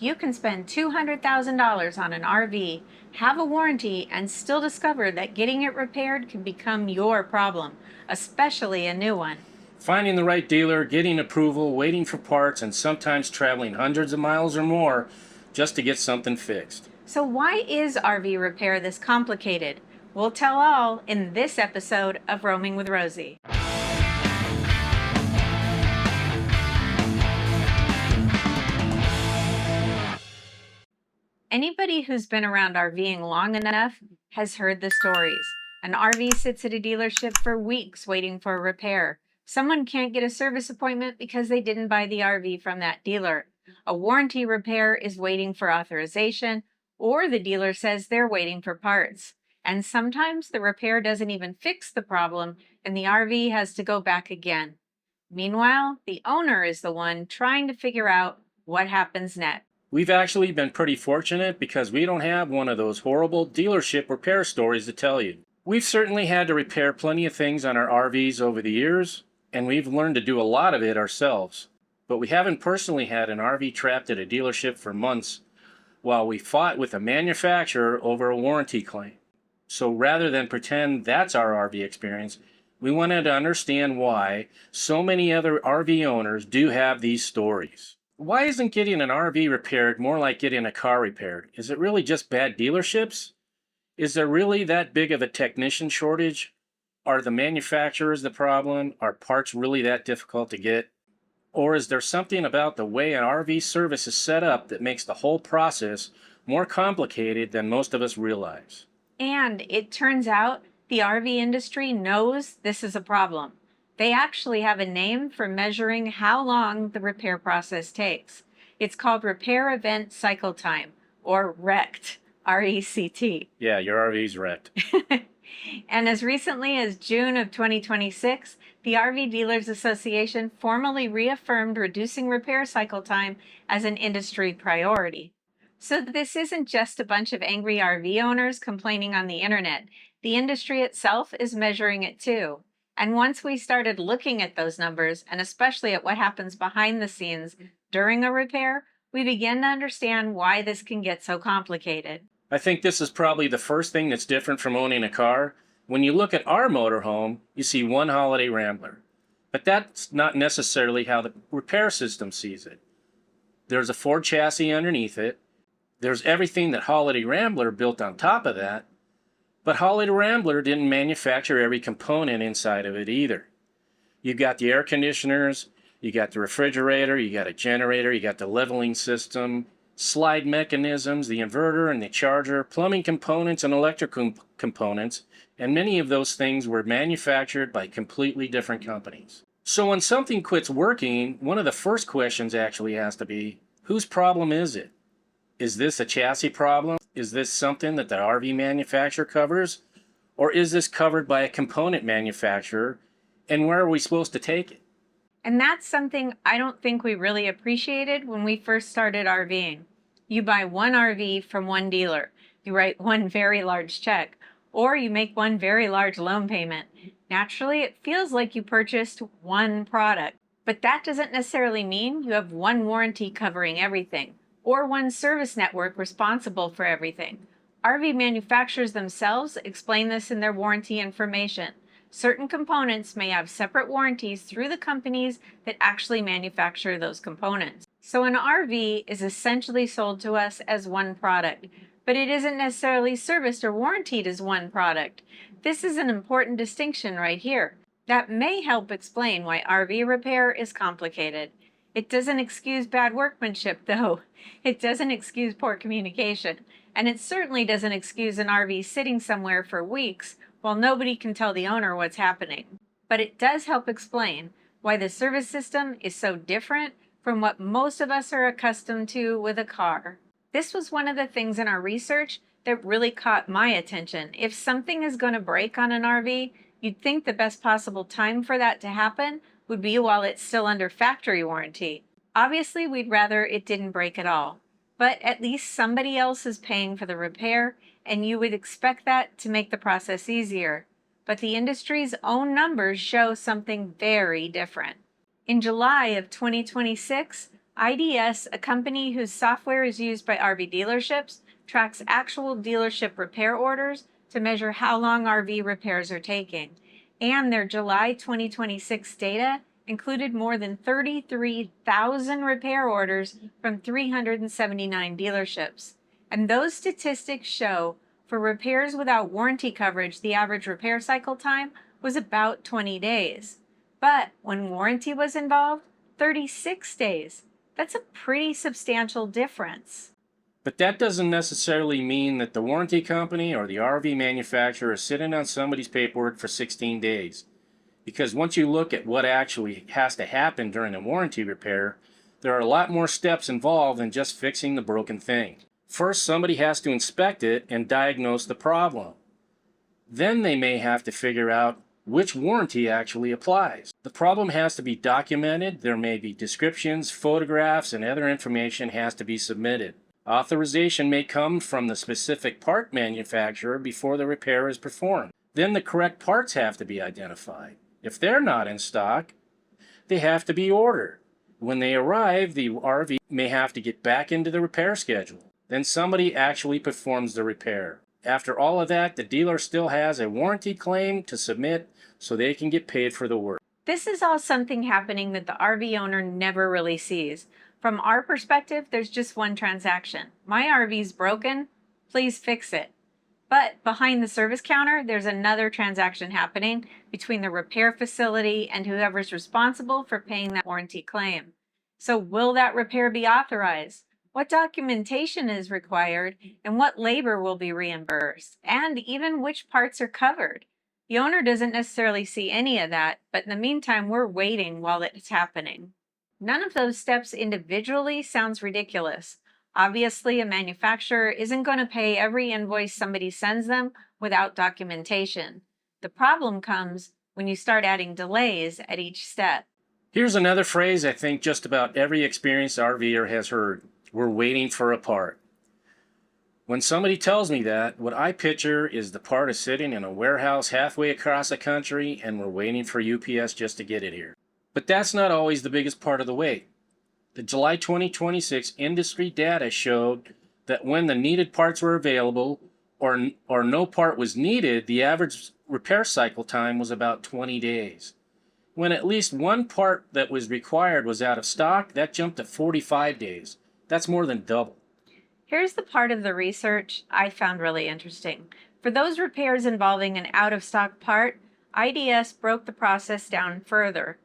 You can spend $200,000 on an RV, have a warranty, and still discover that getting it repaired can become your problem, especially a new one. Finding the right dealer, getting approval, waiting for parts, and sometimes traveling hundreds of miles or more just to get something fixed. So, why is RV repair this complicated? We'll tell all in this episode of Roaming with Rosie. Anybody who's been around RVing long enough has heard the stories. An RV sits at a dealership for weeks waiting for a repair. Someone can't get a service appointment because they didn't buy the RV from that dealer. A warranty repair is waiting for authorization, or the dealer says they're waiting for parts. And sometimes the repair doesn't even fix the problem, and the RV has to go back again. Meanwhile, the owner is the one trying to figure out what happens next. We've actually been pretty fortunate because we don't have one of those horrible dealership repair stories to tell you. We've certainly had to repair plenty of things on our RVs over the years, and we've learned to do a lot of it ourselves. But we haven't personally had an RV trapped at a dealership for months while we fought with a manufacturer over a warranty claim. So rather than pretend that's our RV experience, we wanted to understand why so many other RV owners do have these stories. Why isn't getting an RV repaired more like getting a car repaired? Is it really just bad dealerships? Is there really that big of a technician shortage? Are the manufacturers the problem? Are parts really that difficult to get? Or is there something about the way an RV service is set up that makes the whole process more complicated than most of us realize? And it turns out the RV industry knows this is a problem. They actually have a name for measuring how long the repair process takes. It's called Repair Event Cycle Time, or RECT, R-E-C-T. Yeah, your RV's wrecked. And as recently as June of 2026, the RV Dealers Association formally reaffirmed reducing repair cycle time as an industry priority. So this isn't just a bunch of angry RV owners complaining on the internet. The industry itself is measuring it too. And once we started looking at those numbers, and especially at what happens behind the scenes during a repair, we began to understand why this can get so complicated. I think this is probably the first thing that's different from owning a car. When you look at our motorhome, you see one Holiday Rambler. But that's not necessarily how the repair system sees it. There's a Ford chassis underneath it. There's everything that Holiday Rambler built on top of that. But Holiday Rambler didn't manufacture every component inside of it either. You've got the air conditioners, you got the refrigerator, you got a generator, you got the leveling system, slide mechanisms, the inverter and the charger, plumbing components and electrical components, and many of those things were manufactured by completely different companies. So when something quits working, one of the first questions actually has to be, whose problem is it? Is this a chassis problem? Is this something that the RV manufacturer covers? Or is this covered by a component manufacturer? And where are we supposed to take it? And that's something I don't think we really appreciated when we first started RVing. You buy one RV from one dealer, you write one very large check, or you make one very large loan payment. Naturally, it feels like you purchased one product. But that doesn't necessarily mean you have one warranty covering everything, or one service network responsible for everything. RV manufacturers themselves explain this in their warranty information. Certain components may have separate warranties through the companies that actually manufacture those components. So an RV is essentially sold to us as one product, but it isn't necessarily serviced or warranted as one product. This is an important distinction right here. That may help explain why RV repair is complicated. It doesn't excuse bad workmanship, though. It doesn't excuse poor communication. And it certainly doesn't excuse an RV sitting somewhere for weeks while nobody can tell the owner what's happening. But it does help explain why the service system is so different from what most of us are accustomed to with a car. This was one of the things in our research that really caught my attention. If something is going to break on an RV, you'd think the best possible time for that to happen would be while it's still under factory warranty. Obviously, we'd rather it didn't break at all, but at least somebody else is paying for the repair, and you would expect that to make the process easier. But the industry's own numbers show something very different. In July of 2026, IDS, a company whose software is used by RV dealerships, tracks actual dealership repair orders to measure how long RV repairs are taking. And their July 2026 data included more than 33,000 repair orders from 379 dealerships. And those statistics show for repairs without warranty coverage, the average repair cycle time was about 20 days. But when warranty was involved, 36 days. That's a pretty substantial difference. But that doesn't necessarily mean that the warranty company or the RV manufacturer is sitting on somebody's paperwork for 16 days. Because once you look at what actually has to happen during a warranty repair, there are a lot more steps involved than just fixing the broken thing. First, somebody has to inspect it and diagnose the problem. Then they may have to figure out which warranty actually applies. The problem has to be documented. There may be descriptions, photographs, and other information has to be submitted. Authorization may come from the specific part manufacturer before the repair is performed. Then the correct parts have to be identified. If they're not in stock, they have to be ordered. When they arrive, the RV may have to get back into the repair schedule. Then somebody actually performs the repair. After all of that, the dealer still has a warranty claim to submit so they can get paid for the work. This is all something happening that the RV owner never really sees. From our perspective, there's just one transaction. My RV's broken, please fix it. But behind the service counter, there's another transaction happening between the repair facility and whoever's responsible for paying that warranty claim. So will that repair be authorized? What documentation is required, and what labor will be reimbursed, and even which parts are covered? The owner doesn't necessarily see any of that, but in the meantime, we're waiting while it's happening. None of those steps individually sounds ridiculous. Obviously, a manufacturer isn't going to pay every invoice somebody sends them without documentation. The problem comes when you start adding delays at each step. Here's another phrase I think just about every experienced RVer has heard. We're waiting for a part. When somebody tells me that, what I picture is the part is sitting in a warehouse halfway across the country and we're waiting for UPS just to get it here. But that's not always the biggest part of the wait. The July 2026 industry data showed that when the needed parts were available or no part was needed, the average repair cycle time was about 20 days. When at least one part that was required was out of stock, that jumped to 45 days. That's more than double. Here's the part of the research I found really interesting. For those repairs involving an out-of-stock part, IDS broke the process down further.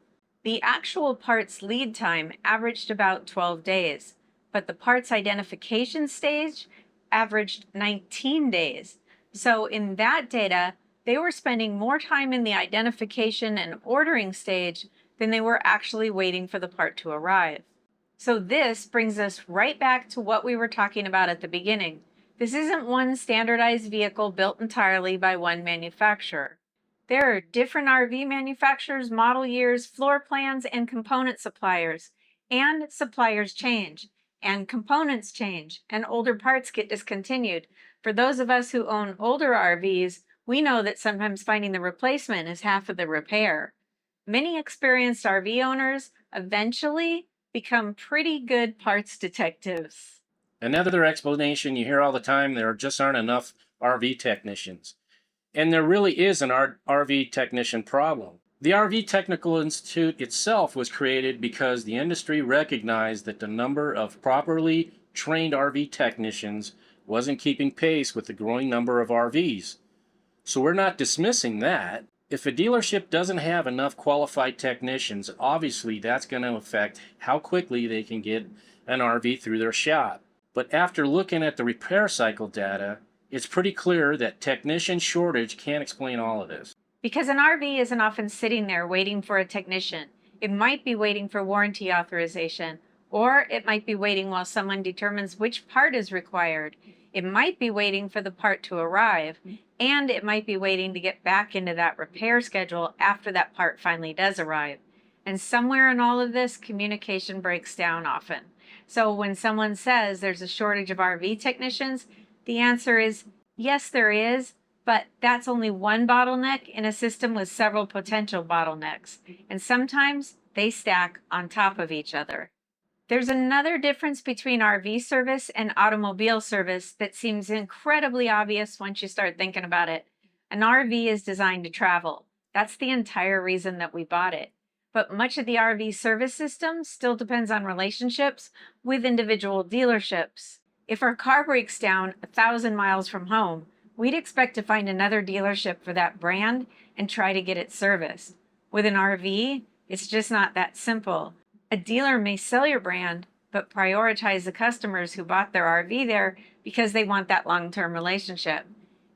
The actual parts lead time averaged about 12 days, but the parts identification stage averaged 19 days. So in that data, they were spending more time in the identification and ordering stage than they were actually waiting for the part to arrive. So this brings us right back to what we were talking about at the beginning. This isn't one standardized vehicle built entirely by one manufacturer. There are different RV manufacturers, model years, floor plans, and component suppliers. And suppliers change, and components change, and older parts get discontinued. For those of us who own older RVs, we know that sometimes finding the replacement is half of the repair. Many experienced RV owners eventually become pretty good parts detectives. Another explanation you hear all the time, there just aren't enough RV technicians. And there really is an RV technician problem. The RV Technical Institute itself was created because the industry recognized that the number of properly trained RV technicians wasn't keeping pace with the growing number of RVs. So we're not dismissing that. If a dealership doesn't have enough qualified technicians, obviously that's going to affect how quickly they can get an RV through their shop. But after looking at the repair cycle data, it's pretty clear that technician shortage can't explain all of this. Because an RV isn't often sitting there waiting for a technician. It might be waiting for warranty authorization, or it might be waiting while someone determines which part is required. It might be waiting for the part to arrive, and it might be waiting to get back into that repair schedule after that part finally does arrive. And somewhere in all of this, communication breaks down often. So when someone says there's a shortage of RV technicians, the answer is yes, there is, but that's only one bottleneck in a system with several potential bottlenecks. And sometimes they stack on top of each other. There's another difference between RV service and automobile service that seems incredibly obvious once you start thinking about it. An RV is designed to travel. That's the entire reason that we bought it. But much of the RV service system still depends on relationships with individual dealerships. If our car breaks down 1,000 miles from home, we'd expect to find another dealership for that brand and try to get it serviced. With an RV, it's just not that simple. A dealer may sell your brand, but prioritize the customers who bought their RV there because they want that long-term relationship.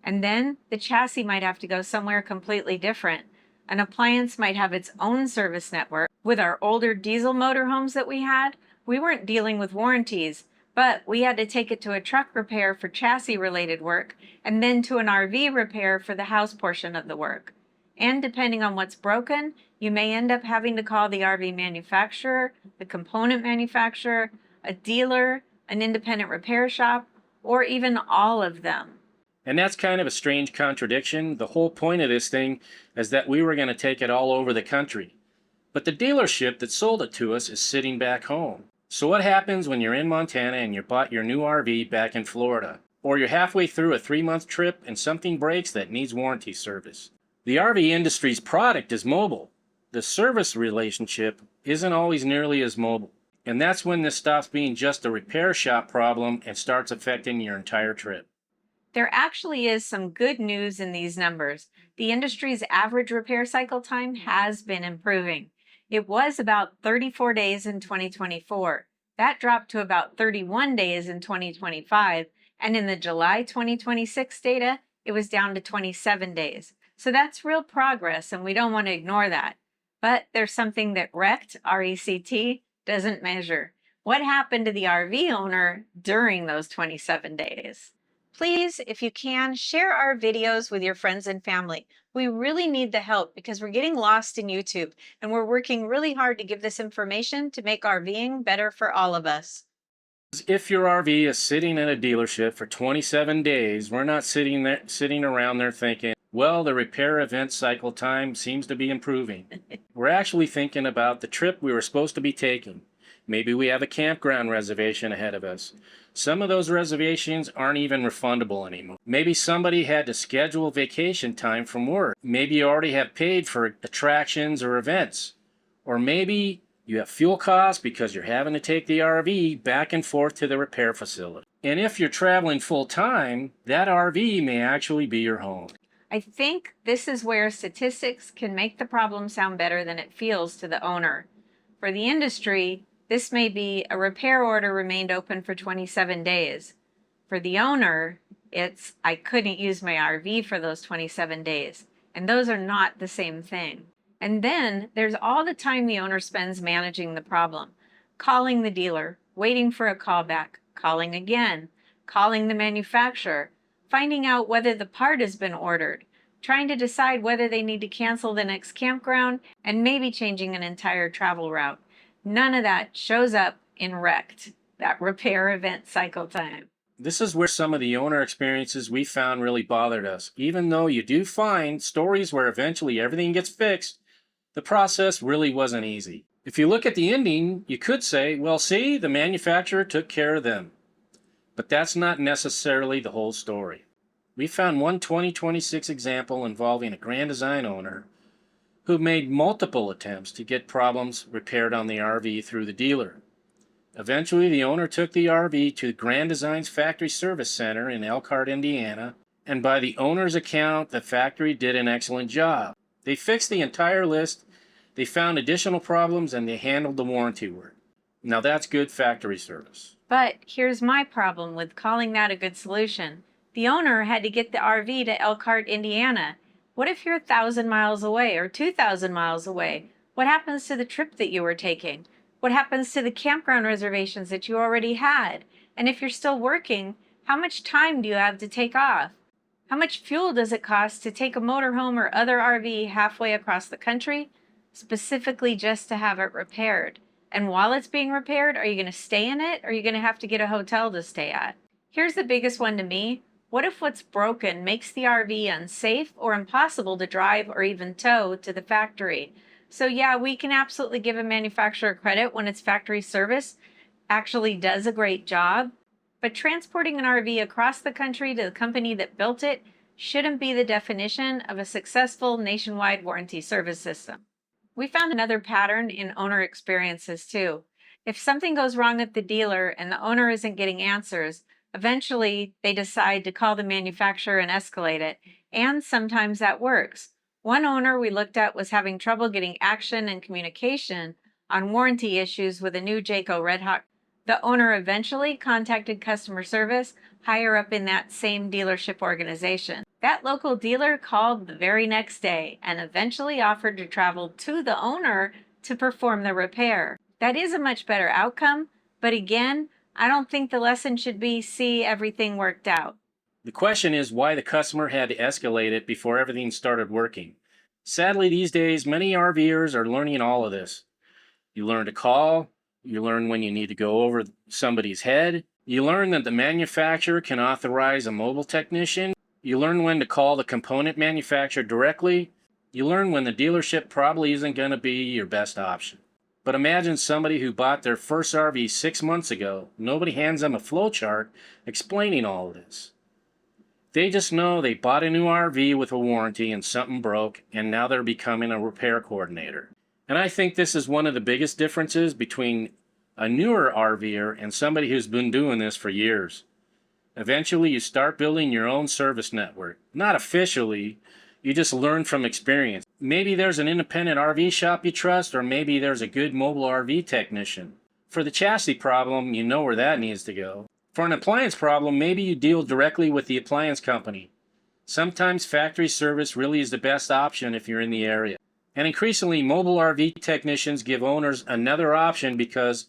And then the chassis might have to go somewhere completely different. An appliance might have its own service network. With our older diesel motorhomes that we had, we weren't dealing with warranties, but we had to take it to a truck repair for chassis-related work and then to an RV repair for the house portion of the work. And depending on what's broken, you may end up having to call the RV manufacturer, the component manufacturer, a dealer, an independent repair shop, or even all of them. And that's kind of a strange contradiction. The whole point of this thing is that we were going to take it all over the country. But the dealership that sold it to us is sitting back home. So what happens when you're in Montana and you bought your new RV back in Florida? Or you're halfway through a 3-month trip and something breaks that needs warranty service? The RV industry's product is mobile. The service relationship isn't always nearly as mobile. And that's when this stops being just a repair shop problem and starts affecting your entire trip. There actually is some good news in these numbers. The industry's average repair cycle time has been improving. It was about 34 days in 2024. That dropped to about 31 days in 2025. And in the July 2026 data, it was down to 27 days. So that's real progress, and we don't want to ignore that. But there's something that RECT, R-E-C-T, doesn't measure. What happened to the RV owner during those 27 days? Please, if you can, share our videos with your friends and family. We really need the help because we're getting lost in YouTube, and we're working really hard to give this information to make RVing better for all of us. If your RV is sitting in a dealership for 27 days, we're not sitting around there thinking, well, the repair event cycle time seems to be improving. We're actually thinking about the trip we were supposed to be taking. Maybe we have a campground reservation ahead of us. Some of those reservations aren't even refundable anymore. Maybe somebody had to schedule vacation time from work. Maybe you already have paid for attractions or events. Or maybe you have fuel costs because you're having to take the RV back and forth to the repair facility. And if you're traveling full time, that RV may actually be your home. I think this is where statistics can make the problem sound better than it feels to the owner. For the industry, this may be a repair order remained open for 27 days. For the owner, it's I couldn't use my RV for those 27 days. And those are not the same thing. And then there's all the time the owner spends managing the problem. Calling the dealer, waiting for a callback, calling again, calling the manufacturer, finding out whether the part has been ordered, trying to decide whether they need to cancel the next campground, and maybe changing an entire travel route. None of that shows up in RECT, that repair event cycle time. This is where some of the owner experiences we found really bothered us. Even though you do find stories where eventually everything gets fixed, the process really wasn't easy. If you look at the ending, you could say, well, see, the manufacturer took care of them. But that's not necessarily the whole story. We found one 2026 example involving a Grand Design owner who made multiple attempts to get problems repaired on the RV through the dealer. Eventually, the owner took the RV to Grand Design's factory service center in Elkhart, Indiana, and by the owner's account, the factory did an excellent job. They fixed the entire list, they found additional problems, and they handled the warranty work. Now that's good factory service. But here's my problem with calling that a good solution. The owner had to get the RV to Elkhart, Indiana. What if you're 1,000 miles away or 2,000 miles away? What happens to the trip that you were taking? What happens to the campground reservations that you already had? And if you're still working, how much time do you have to take off? How much fuel does it cost to take a motorhome or other RV halfway across the country, specifically just to have it repaired? And while it's being repaired, are you going to stay in it, or are you going to have to get a hotel to stay at? Here's the biggest one to me. What if what's broken makes the RV unsafe or impossible to drive or even tow to the factory? So yeah, we can absolutely give a manufacturer credit when it's factory service, actually does a great job, but transporting an RV across the country to the company that built it shouldn't be the definition of a successful nationwide warranty service system. We found another pattern in owner experiences too. If something goes wrong at the dealer and the owner isn't getting answers, eventually they decide to call the manufacturer and escalate it, and sometimes that works. One owner we looked at was having trouble getting action and communication on warranty issues with a new Jayco Red Hawk. The owner eventually contacted customer service higher up in that same dealership organization. That local dealer called the very next day and eventually offered to travel to the owner to perform the repair. That is a much better outcome, but again, I don't think the lesson should be see everything worked out. The question is why the customer had to escalate it before everything started working. Sadly, these days, many RVers are learning all of this. You learn to call, you learn when you need to go over somebody's head, you learn that the manufacturer can authorize a mobile technician, you learn when to call the component manufacturer directly, you learn when the dealership probably isn't going to be your best option. But imagine somebody who bought their first RV 6 months ago. Nobody hands them a flowchart explaining all of this. They just know they bought a new RV with a warranty and something broke, and now they're becoming a repair coordinator. And I think this is one of the biggest differences between a newer RVer and somebody who's been doing this for years. Eventually, you start building your own service network. Not officially, you just learn from experience. Maybe there's an independent RV shop you trust, or maybe there's a good mobile RV technician. For the chassis problem, you know where that needs to go. For an appliance problem, maybe you deal directly with the appliance company. Sometimes factory service really is the best option if you're in the area. And increasingly, mobile RV technicians give owners another option because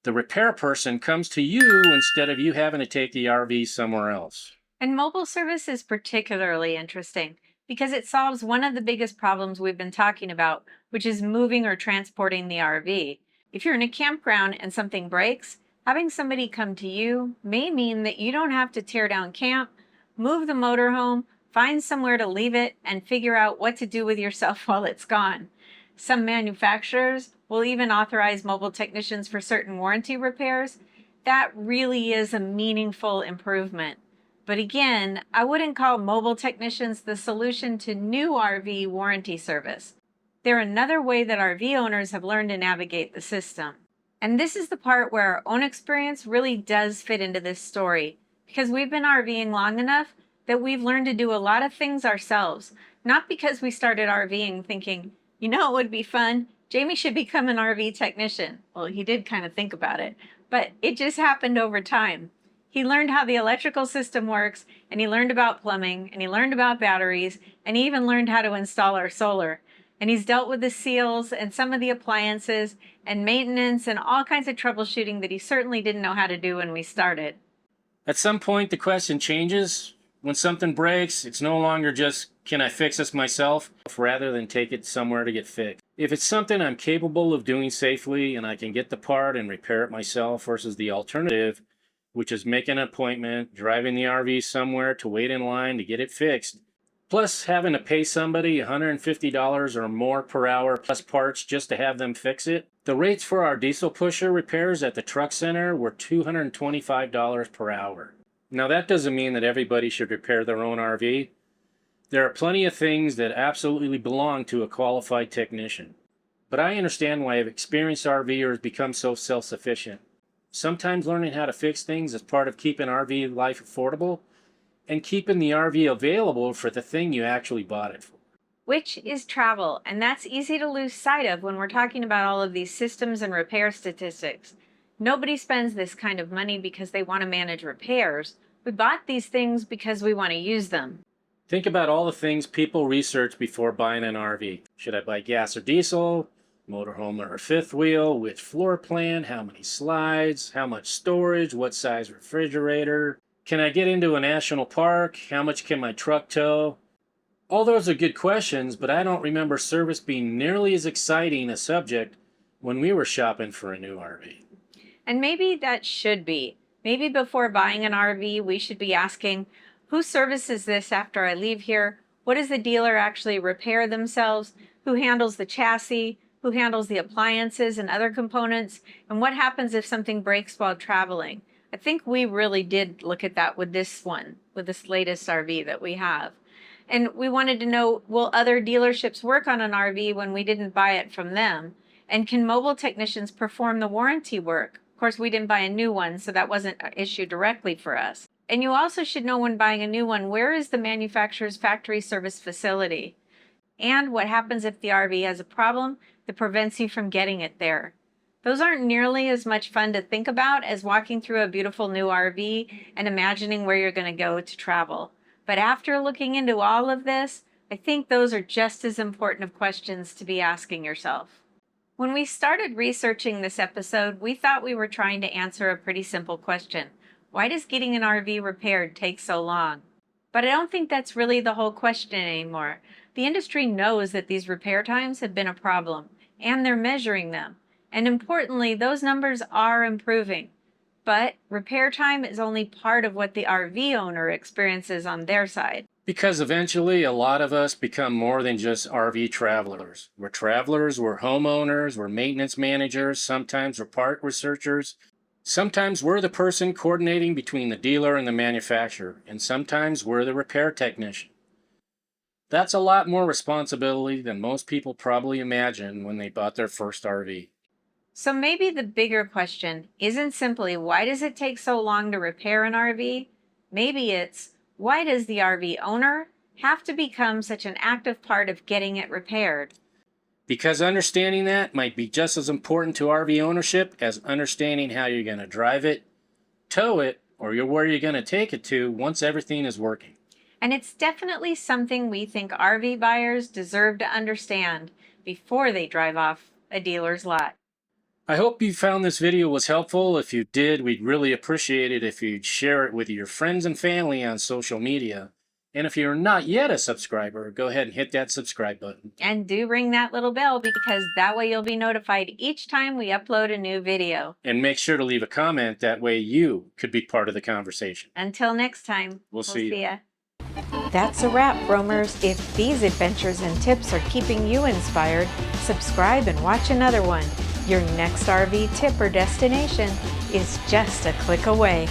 the repair person comes to you instead of you having to take the RV somewhere else. And mobile service is particularly interesting because it solves one of the biggest problems we've been talking about, which is moving or transporting the RV. If you're in a campground and something breaks, having somebody come to you may mean that you don't have to tear down camp, move the motorhome, find somewhere to leave it, and figure out what to do with yourself while it's gone. Some manufacturers will even authorize mobile technicians for certain warranty repairs. That really is a meaningful improvement. But again, I wouldn't call mobile technicians the solution to new RV warranty service. They're another way that RV owners have learned to navigate the system. And this is the part where our own experience really does fit into this story, because we've been RVing long enough that we've learned to do a lot of things ourselves, not because we started RVing thinking, you know, it would be fun, Jamie should become an RV technician. Well, he did kind of think about it, but it just happened over time. He learned how the electrical system works, and he learned about plumbing, and he learned about batteries, and he even learned how to install our solar. And he's dealt with the seals and some of the appliances and maintenance and all kinds of troubleshooting that he certainly didn't know how to do when we started. At some point, the question changes. When something breaks, it's no longer just, can I fix this myself, rather than take it somewhere to get fixed. If it's something I'm capable of doing safely and I can get the part and repair it myself versus the alternative, which is making an appointment, driving the RV somewhere to wait in line to get it fixed, plus having to pay somebody $150 or more per hour plus parts just to have them fix it. The rates for our diesel pusher repairs at the truck center were $225 per hour. Now that doesn't mean that everybody should repair their own RV. There are plenty of things that absolutely belong to a qualified technician. But I understand why experienced RVers become so self-sufficient. Sometimes learning how to fix things is part of keeping RV life affordable and keeping the RV available for the thing you actually bought it for. Which is travel, and that's easy to lose sight of when we're talking about all of these systems and repair statistics. Nobody spends this kind of money because they want to manage repairs. We bought these things because we want to use them. Think about all the things people research before buying an RV. Should I buy gas or diesel? Motorhome or fifth wheel? Which floor plan? How many slides? How much storage? What size refrigerator? Can I get into a national park? How much can my truck tow? All those are good questions, but I don't remember service being nearly as exciting a subject when we were shopping for a new RV. And maybe that should be. Maybe before buying an RV, we should be asking, who services this after I leave here? What does the dealer actually repair themselves? Who handles the chassis? Who handles the appliances and other components? And what happens if something breaks while traveling? I think we really did look at that with this latest RV that we have. And we wanted to know, will other dealerships work on an RV when we didn't buy it from them? And can mobile technicians perform the warranty work? Of course, we didn't buy a new one, so that wasn't an issue directly for us. And you also should know when buying a new one, where is the manufacturer's factory service facility? And what happens if the RV has a problem that prevents you from getting it there? Those aren't nearly as much fun to think about as walking through a beautiful new RV and imagining where you're going to go to travel. But after looking into all of this, I think those are just as important of questions to be asking yourself. When we started researching this episode, we thought we were trying to answer a pretty simple question. Why does getting an RV repaired take so long? But I don't think that's really the whole question anymore. The industry knows that these repair times have been a problem, and they're measuring them. And importantly, those numbers are improving. But repair time is only part of what the RV owner experiences on their side. Because eventually a lot of us become more than just RV travelers. We're travelers, we're homeowners, we're maintenance managers, sometimes we're part researchers. Sometimes we're the person coordinating between the dealer and the manufacturer, and sometimes we're the repair technician. That's a lot more responsibility than most people probably imagined when they bought their first RV. So maybe the bigger question isn't simply why does it take so long to repair an RV? Maybe it's why does the RV owner have to become such an active part of getting it repaired? Because understanding that might be just as important to RV ownership as understanding how you're going to drive it, tow it, or where you're going to take it to once everything is working. And it's definitely something we think RV buyers deserve to understand before they drive off a dealer's lot. I hope you found this video was helpful. If you did, we'd really appreciate it if you'd share it with your friends and family on social media. And if you're not yet a subscriber, go ahead and hit that subscribe button. And do ring that little bell because that way you'll be notified each time we upload a new video. And make sure to leave a comment, that way you could be part of the conversation. Until next time, We'll see ya. That's a wrap, roamers. If these adventures and tips are keeping you inspired, subscribe and watch another one. Your next RV tip or destination is just a click away.